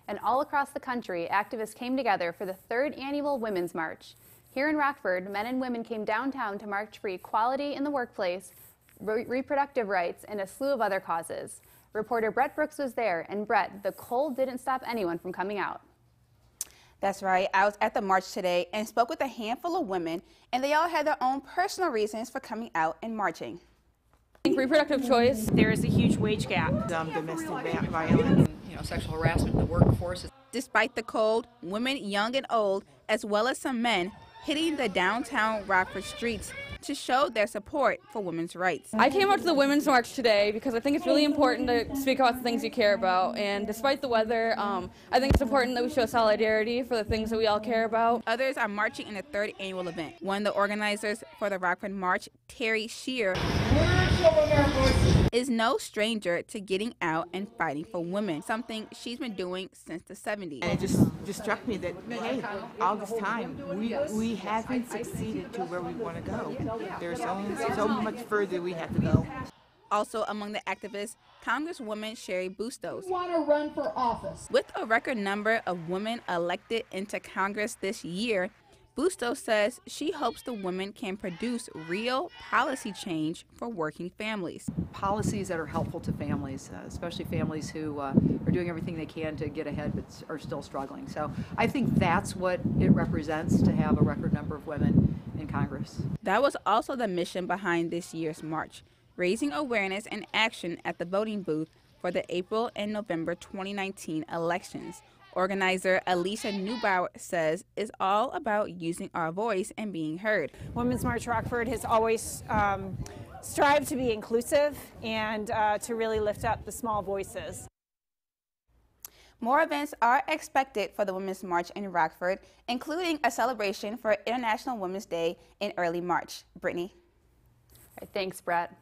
And all across the country, activists came together for the third annual Women's March. Here in Rockford, men and women came downtown to march for equality in the workplace, reproductive rights, and a slew of other causes. Reporter Brett Brooks was there, and Brett, the cold didn't stop anyone from coming out. That's right. I was at the march today and spoke with a handful of women, and they all had their own personal reasons for coming out and marching. Reproductive choice. There is a huge wage gap. Domestic violence, sexual harassment in the workforce. Despite the cold, women young and old, as well as some men, hitting the downtown Rockford streets to show their support for women's rights. I came out to the Women's March today because I think it's really important to speak about the things you care about, and despite the weather, I think it's important that we show solidarity for the things that we all care about. Others are marching in the third annual event. One of the organizers for the Rockford March, Terry Shear, is no stranger to getting out and fighting for women, something she's been doing since the 70s. And it just struck me that, hey, all this time, we haven't succeeded to where we want to go. There's so much further we have to go. Also among the activists, Congresswoman Sherry Bustos. Want to run for office. With a record number of women elected into Congress this year, Bustos says she hopes the women can produce real policy change for working families. Policies that are helpful to families, especially families who are doing everything they can to get ahead but are still struggling. So I think that's what it represents to have a record number of women in Congress. That was also the mission behind this year's march, raising awareness and action at the voting booth for the April and November 2019 elections. Organizer Alicia Neubauer says it's all about using our voice and being heard. Women's March Rockford has always strived to be inclusive and to really lift up the small voices. More events are expected for the Women's March in Rockford, including a celebration for International Women's Day in early March. Brittany. All right, thanks, Brett.